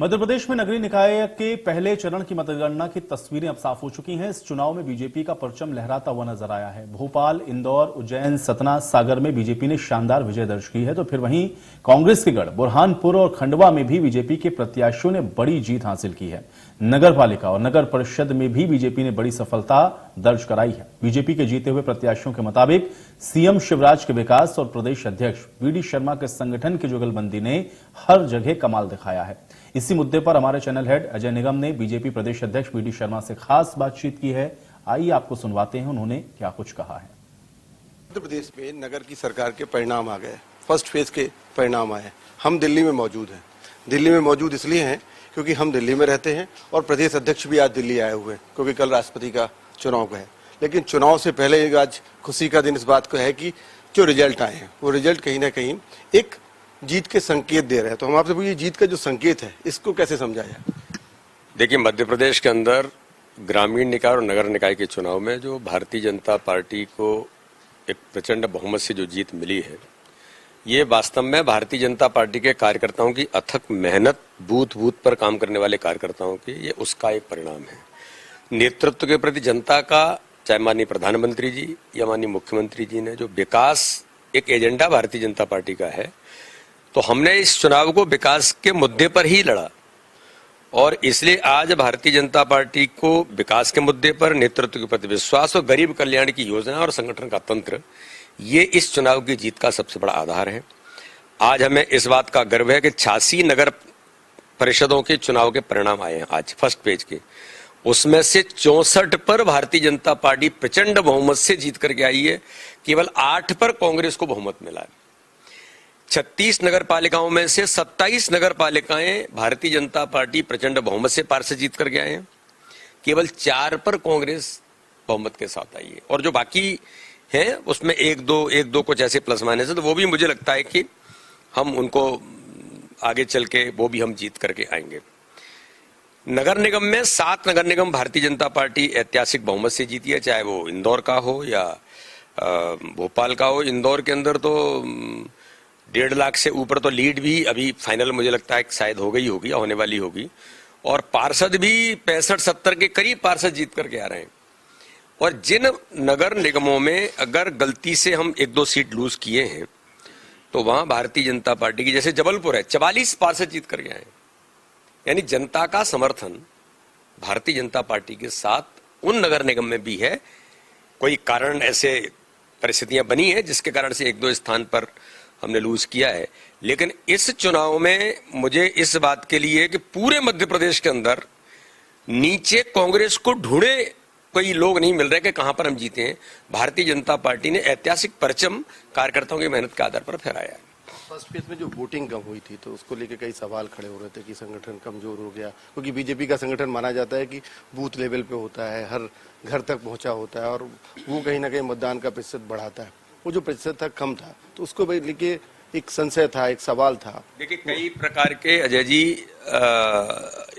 मध्य प्रदेश में नगरीय निकाय के पहले चरण की मतगणना की तस्वीरें अब साफ हो चुकी हैं। इस चुनाव में बीजेपी का परचम लहराता हुआ नजर आया है। भोपाल, इंदौर, उज्जैन, सतना, सागर में बीजेपी ने शानदार विजय दर्ज की है, तो फिर वहीं कांग्रेस के गढ़ बुरहानपुर और खंडवा में भी बीजेपी के प्रत्याशियों ने बड़ी जीत हासिल की है। नगर पालिका और नगर परिषद में भी बीजेपी ने बड़ी सफलता दर्ज कराई है। बीजेपी के जीते हुए प्रत्याशियों के मुताबिक सीएम शिवराज के विकास और प्रदेश अध्यक्ष वीडी शर्मा के संगठन की जुगलबंदी ने हर जगह कमाल दिखाया है। इसी मुद्दे पर हमारे चैनल हेड अजय निगम ने बीजेपी प्रदेश अध्यक्ष वीडी शर्मा से खास बातचीत की है। आइए आपको सुनवाते हैं उन्होंने क्या कुछ कहा है। मध्य प्रदेश में नगर की सरकार के परिणाम आ गए, फर्स्ट फेज के परिणाम आए। हम दिल्ली में मौजूद हैं। दिल्ली में मौजूद इसलिए हैं क्योंकि हम दिल्ली में रहते हैं और प्रदेश अध्यक्ष भी आज दिल्ली आए हुए हैं क्योंकि कल राष्ट्रपति का चुनाव है। लेकिन चुनाव से पहले आज खुशी का दिन इस बात को है कि जो रिजल्ट आए हैं वो रिजल्ट कहीं ना कहीं एक जीत के संकेत दे रहे हैं। तो हम आपसे पूछिए, जीत का जो संकेत है इसको कैसे समझा जाए? देखिए, मध्य प्रदेश के अंदर ग्रामीण निकाय और नगर निकाय के चुनाव में जो भारतीय जनता पार्टी को एक प्रचंड बहुमत से जो जीत मिली है, ये वास्तव में भारतीय जनता पार्टी के कार्यकर्ताओं की अथक मेहनत, बूथ बूथ पर काम करने वाले कार्यकर्ताओं की, ये उसका एक परिणाम है। नेतृत्व के प्रति जनता का, चाहे माननीय प्रधानमंत्री जी या माननीय मुख्यमंत्री जी ने जो विकास एक एजेंडा भारतीय जनता पार्टी का है, तो हमने इस चुनाव को विकास के मुद्दे पर ही लड़ा और इसलिए आज भारतीय जनता पार्टी को विकास के मुद्दे पर, नेतृत्व के प्रति विश्वास और गरीब कल्याण की योजना और संगठन का तंत्र, ये इस चुनाव की जीत का सबसे बड़ा आधार है। आज हमें इस बात का गर्व है कि 86 नगर परिषदों के चुनाव के परिणाम आए हैं आज फर्स्ट पेज के। उसमें से 64 पर भारतीय जनता पार्टी प्रचंड बहुमत से जीत करके आई है। केवल 8 पर कांग्रेस को बहुमत मिला है। 36 नगर पालिकाओं में से 27 नगर पालिकाएं भारतीय जनता पार्टी प्रचंड बहुमत से पार से जीत करके आए हैं। केवल 4 पर कांग्रेस बहुमत के साथ आई है और जो बाकी हैं उसमें एक दो कुछ ऐसे प्लस माइनस है, तो वो भी मुझे लगता है कि हम उनको आगे चल के वो भी हम जीत करके आएंगे। नगर निगम में 7 नगर निगम भारतीय जनता पार्टी ऐतिहासिक बहुमत से जीती है, चाहे वो इंदौर का हो या भोपाल का हो। इंदौर के अंदर तो 1.5 लाख से ऊपर तो लीड भी अभी फाइनल मुझे लगता है शायद हो गई होगी या होने वाली होगी, और पार्षद भी 65-70 के करीब पार्षद जीत करके आ रहे हैं। और जिन नगर निगमों में अगर गलती से हम 1-2 सीट लूज किए हैं तो वहां भारतीय जनता पार्टी की, जैसे जबलपुर है, 44 पार्षद जीत करके आए। यानी जनता का समर्थन भारतीय जनता पार्टी के साथ उन नगर निगम में भी है। कोई कारण ऐसे परिस्थितियां बनी है जिसके कारण से 1-2 स्थान पर हमने लूज किया है, लेकिन इस चुनाव में मुझे इस बात के लिए कि पूरे मध्य प्रदेश के अंदर नीचे कांग्रेस को ढूंढे कोई लोग नहीं मिल रहे कि कहां पर हम जीते हैं। भारतीय जनता पार्टी ने ऐतिहासिक परचम कार्यकर्ताओं की मेहनत के आधार पर फहराया है। फर्स्ट फेज में जो वोटिंग कम हुई थी तो उसको लेकर कई सवाल खड़े हो रहे थे कि संगठन कमजोर हो गया, क्योंकि बीजेपी का संगठन माना जाता है कि बूथ लेवल पे होता है, हर घर तक पहुंचा होता है और वो कहीं ना कहीं मतदान का प्रतिशत बढ़ाता है। वो जो प्रतिशत था कम था, तो उसको लेके एक संशय था, एक सवाल था। देखिए, कई प्रकार के अजय जी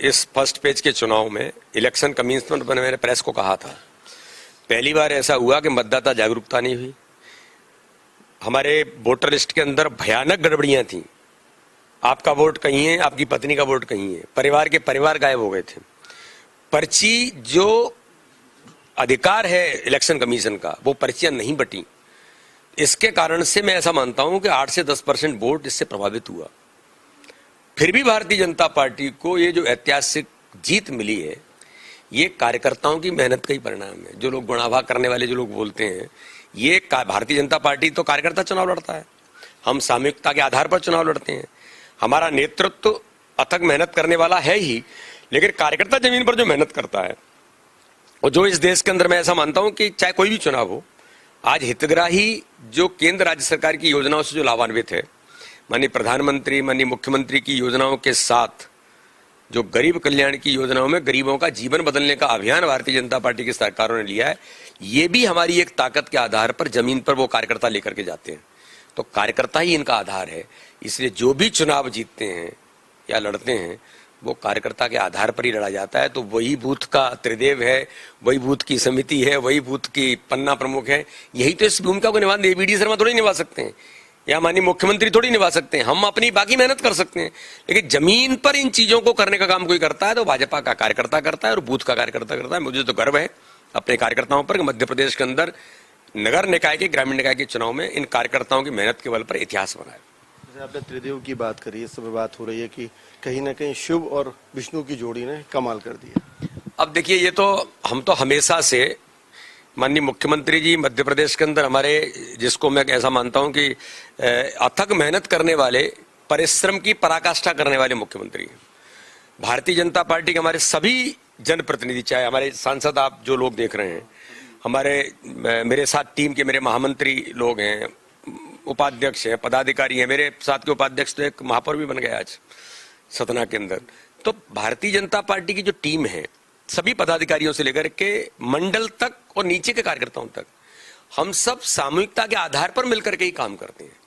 इस फर्स्ट पेज के चुनाव में इलेक्शन कमीशन पर मैंने प्रेस को कहा था, पहली बार ऐसा हुआ कि मतदाता जागरूकता नहीं हुई। हमारे वोटर लिस्ट के अंदर भयानक गड़बड़ियां थी। आपका वोट कहीं है, आपकी पत्नी का वोट कहीं है, परिवार के परिवार गायब हो गए थे। पर्ची जो अधिकार है इलेक्शन कमीशन का, वो पर्चियां नहीं बटी। इसके कारण से मैं ऐसा मानता हूं कि 8 से 10% वोट इससे प्रभावित हुआ। फिर भी भारतीय जनता पार्टी को ये जो ऐतिहासिक जीत मिली है, ये कार्यकर्ताओं की मेहनत का ही परिणाम है। जो लोग गुणाभाग करने वाले जो लोग बोलते हैं, ये भारतीय जनता पार्टी तो कार्यकर्ता चुनाव लड़ता है, हम सामूहिकता के आधार पर चुनाव लड़ते हैं। हमारा नेतृत्व अथक मेहनत करने वाला है ही, लेकिन कार्यकर्ता जमीन पर जो मेहनत करता है, और जो इस देश के अंदर मैं ऐसा मानता हूं कि चाहे कोई भी चुनाव हो, आज हितग्राही जो केंद्र राज्य सरकार की योजनाओं से जो लाभान्वित है, माननीय प्रधानमंत्री, माननीय मुख्यमंत्री की योजनाओं के साथ जो गरीब कल्याण की योजनाओं में गरीबों का जीवन बदलने का अभियान भारतीय जनता पार्टी की सरकारों ने लिया है, ये भी हमारी एक ताकत के आधार पर जमीन पर वो कार्यकर्ता लेकर के जाते हैं। तो कार्यकर्ता ही इनका आधार है। इसलिए जो भी चुनाव जीतते हैं या लड़ते हैं, वो कार्यकर्ता के आधार पर ही लड़ा जाता है। तो वही बूथ का त्रिदेव है, वही बूथ की समिति है, वही बूथ की पन्ना प्रमुख है। यही तो इस भूमिका को निभा वीडी शर्मा थोड़ी निभा सकते हैं। या माननीय मुख्यमंत्री थोड़ी निभा सकते हैं। हम अपनी बाकी मेहनत कर सकते हैं, लेकिन जमीन पर इन चीजों को करने का काम कोई करता है तो भाजपा का कार्यकर्ता करता है और बूथ का कार्यकर्ता करता है। मुझे तो गर्व है अपने कार्यकर्ताओं पर कि मध्य प्रदेश के अंदर नगर निकाय के, ग्रामीण निकाय के चुनाव में इन कार्यकर्ताओं की मेहनत के बल पर इतिहास बना है। जैसे आपने त्रिदेव की बात करी, इस समय बात हो रही है कि कहीं ना कहीं शिव और विष्णु की जोड़ी ने कमाल कर दिया। अब देखिए, ये तो हम तो हमेशा से माननीय मुख्यमंत्री जी मध्य प्रदेश के अंदर हमारे, जिसको मैं ऐसा मानता हूं कि अथक मेहनत करने वाले, परिश्रम की पराकाष्ठा करने वाले मुख्यमंत्री हैं। भारतीय जनता पार्टी के हमारे सभी जनप्रतिनिधि, चाहे हमारे सांसद आप जो लोग देख रहे हैं, हमारे मेरे साथ टीम के मेरे महामंत्री लोग हैं, उपाध्यक्ष हैं, पदाधिकारी हैं, मेरे साथ के उपाध्यक्ष तो एक महापौर भी बन गया आज सतना के अंदर। तो भारतीय जनता पार्टी की जो टीम है, सभी पदाधिकारियों से लेकर के मंडल तक और नीचे के कार्यकर्ताओं तक, हम सब सामूहिकता के आधार पर मिलकर के ही काम करते हैं।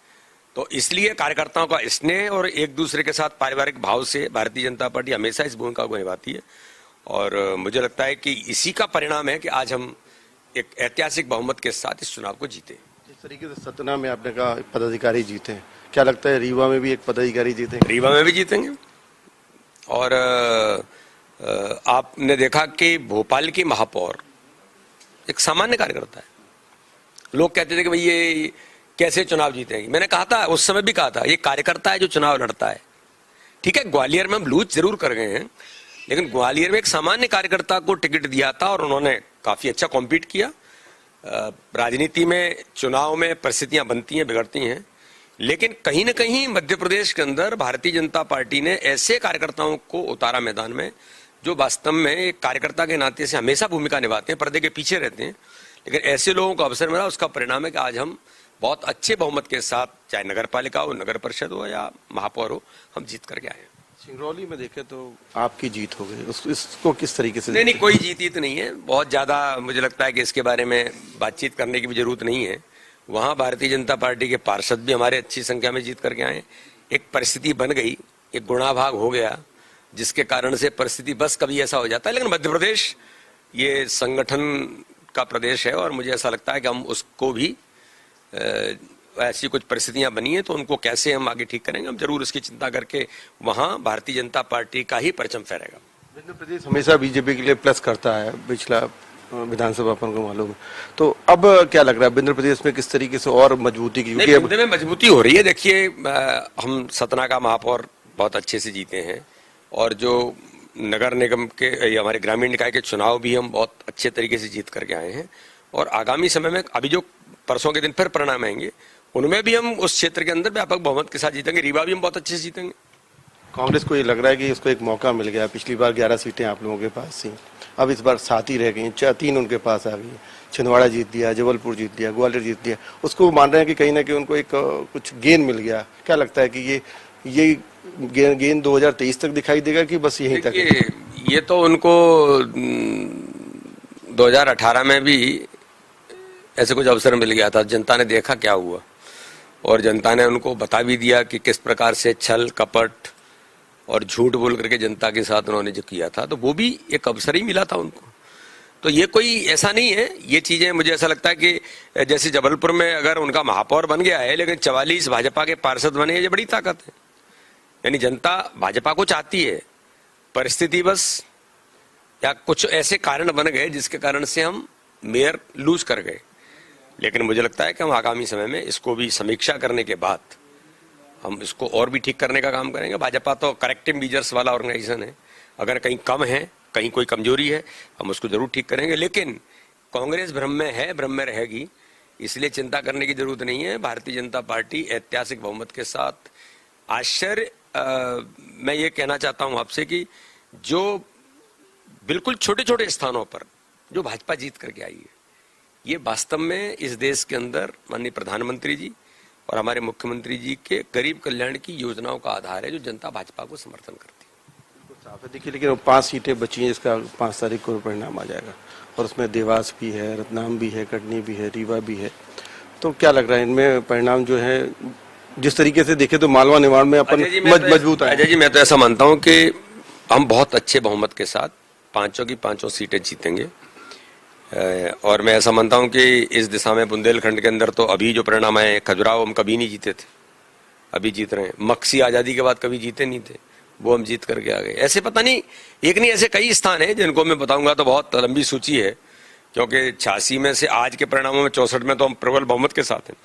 तो इसलिए कार्यकर्ताओं का स्नेह और एक दूसरे के साथ पारिवारिक भाव से भारतीय जनता पार्टी हमेशा इस भूमिका को निभाती है। और मुझे लगता है कि इसी का परिणाम है कि आज हम एक ऐतिहासिक बहुमत के साथ इस चुनाव को जीते। जिस तरीके से सतना में आपने कहा पदाधिकारी जीते हैं, क्या लगता है रीवा में भी एक पदाधिकारी जीते? रीवा में भी जीतेंगे। और आपने देखा कि भोपाल की महापौर एक सामान्य कार्यकर्ता है। लोग कहते थे कि भाई ये कैसे चुनाव जीतेंगे। मैंने कहा था, उस समय भी कहा था, ये कार्यकर्ता है जो चुनाव लड़ता है। ठीक है, ग्वालियर में हम लूज जरूर कर गए हैं, लेकिन ग्वालियर में एक सामान्य कार्यकर्ता को टिकट दिया था और उन्होंने काफी अच्छा कॉम्पीट किया। राजनीति में, चुनाव में परिस्थितियां बनती हैं, बिगड़ती हैं, लेकिन कहीं न कहीं मध्य प्रदेश के अंदर भारतीय जनता पार्टी ने ऐसे कार्यकर्ताओं को उतारा मैदान में जो वास्तव में एक कार्यकर्ता के नाते से हमेशा भूमिका निभाते हैं, पर्दे के पीछे रहते हैं, लेकिन ऐसे लोगों को अवसर मिला। उसका परिणाम है कि आज हम बहुत अच्छे बहुमत के साथ, चाहे नगर पालिका हो, नगर परिषद हो या महापौर हो, हम जीत करके आए। सिंगरौली में देखे तो आपकी जीत हो गई, इसको किस तरीके से? नहीं, कोई जीत नहीं है। बहुत ज्यादा मुझे लगता है कि इसके बारे में बातचीत करने की भी जरूरत नहीं है। वहां भारतीय जनता पार्टी के पार्षद भी हमारे अच्छी संख्या में जीत करके आए। एक परिस्थिति बन गई, एक गुणाभाग हो गया, जिसके कारण से परिस्थिति बस कभी ऐसा हो जाता है। लेकिन मध्य प्रदेश ये संगठन का प्रदेश है और मुझे ऐसा लगता है कि हम उसको भी ऐसी कुछ परिस्थितियां बनी है तो उनको कैसे हम आगे ठीक करेंगे, हम जरूर इसकी चिंता करके वहां भारतीय जनता पार्टी का ही परचम फहरेगा। मध्य प्रदेश हमेशा बीजेपी के लिए प्लस करता है, पिछला विधानसभा अपन को मालूम है। तो अब क्या लग रहा है मध्य प्रदेश में किस तरीके से और मजबूती की? क्योंकि में मजबूती हो रही है। देखिए, हम सतना का महापौर बहुत अच्छे से जीते हैं और जो नगर निगम के, हमारे ग्रामीण निकाय के चुनाव भी हम बहुत अच्छे तरीके से जीत करके आए हैं। और आगामी समय में अभी जो परसों के दिन फिर परिणाम आएंगे, उनमें भी हम उस क्षेत्र के अंदर व्यापक बहुमत के साथ जीतेंगे। रीवा भी हम बहुत अच्छे से जीतेंगे। कांग्रेस को ये लग रहा है कि इसको एक मौका मिल गया। पिछली बार 11 सीटें आप लोगों के पास थी, अब इस बार 7 ही रह गई, 3 उनके पास आ गई। छिंदवाड़ा जीत लिया, जबलपुर जीत लिया, ग्वालियर जीत लिया। उसको मान रहे हैं कि कहीं ना कहीं उनको एक कुछ गेन मिल गया। क्या लगता है कि ये गेन 2023 तक दिखाई देगा कि बस यहीं तक? ये तो उनको 2018 में भी ऐसे कुछ अवसर मिल गया था। जनता ने देखा क्या हुआ और जनता ने उनको बता भी दिया कि किस प्रकार से छल कपट और झूठ बोल करके जनता के साथ उन्होंने जो किया था, तो वो भी एक अवसर ही मिला था उनको। तो ये कोई ऐसा नहीं है। ये चीजें मुझे ऐसा लगता है कि जैसे जबलपुर में अगर उनका महापौर बन गया है लेकिन 44 भाजपा के पार्षद बने, ये बड़ी ताकत है। यानी जनता भाजपा को चाहती है, परिस्थिति बस या कुछ ऐसे कारण बन गए जिसके कारण से हम मेयर लूज कर गए। लेकिन मुझे लगता है कि हम आगामी समय में इसको भी समीक्षा करने के बाद हम इसको और भी ठीक करने का काम करेंगे। भाजपा तो करेक्टिव मीजर्स वाला ऑर्गेनाइजेशन है, अगर कहीं कम है, कहीं कोई कमजोरी है, हम उसको जरूर ठीक करेंगे। लेकिन कांग्रेस भ्रम में है, भ्रम में रहेगी, इसलिए चिंता करने की जरूरत नहीं है। भारतीय जनता पार्टी ऐतिहासिक बहुमत के साथ, आश्चर्य मैं ये कहना चाहता हूं आपसे कि जो बिल्कुल छोटे छोटे स्थानों पर जो भाजपा जीत करके आई है, ये वास्तव में इस देश के अंदर माननीय प्रधानमंत्री जी और हमारे मुख्यमंत्री जी के गरीब कल्याण की योजनाओं का आधार है, जो जनता भाजपा को समर्थन करती है। साफ है। देखिए, लेकिन 5 सीटें बची हैं, इसका 5 तारीख को परिणाम आ जाएगा और उसमें देवास भी है, रतलाम भी है, कटनी भी है, रीवा भी है। तो क्या लग रहा है इनमें परिणाम जो है, जिस तरीके से देखे तो मालवा निमाड़ में अपन मजबूत है? अजय जी, मैं तो ऐसा मानता हूं कि हम बहुत अच्छे बहुमत के साथ 5 की 5 सीटें जीतेंगे। और मैं ऐसा मानता हूं कि इस दिशा में बुंदेलखंड के अंदर तो अभी जो परिणाम आए, खजुराहो हम कभी नहीं जीते थे, अभी जीत रहे हैं। मक्सी आजादी के बाद कभी जीते नहीं थे, वो हम जीत करके आ गए। ऐसे पता नहीं, एक नहीं ऐसे कई स्थान हैं जिनको मैं बताऊंगा तो बहुत लंबी सूची है, क्योंकि 86 में से आज के परिणामों में 64 में तो हम प्रबल बहुमत के साथ हैं।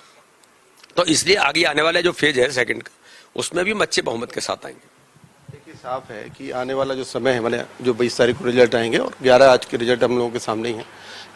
तो इसलिए आगे आने वाला जो फेज है सेकंड का, उसमें भी हम अच्छे बहुमत के साथ आएंगे। देखिए साफ है कि आने वाला जो समय है, मैंने जो 22 तारीख को रिजल्ट आएंगे और 11 आज के रिजल्ट हम लोगों के सामने ही हैं,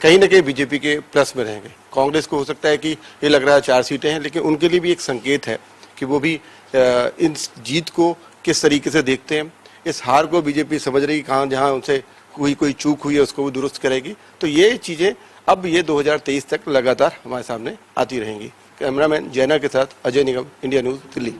कहीं ना कहीं बीजेपी के प्लस में रहेंगे। कांग्रेस को हो सकता है कि ये लग रहा है 4 सीटें हैं, लेकिन उनके लिए भी एक संकेत है कि वो भी इन जीत को किस तरीके से देखते हैं। इस हार को बीजेपी समझ रही, कहाँ जहाँ उनसे कोई चूक हुई है उसको भी दुरुस्त करेगी। तो ये चीजें अब ये 2023 तक लगातार हमारे सामने आती रहेंगी। कैमरामैन जैना के साथ अजय निगम, इंडिया न्यूज, दिल्ली।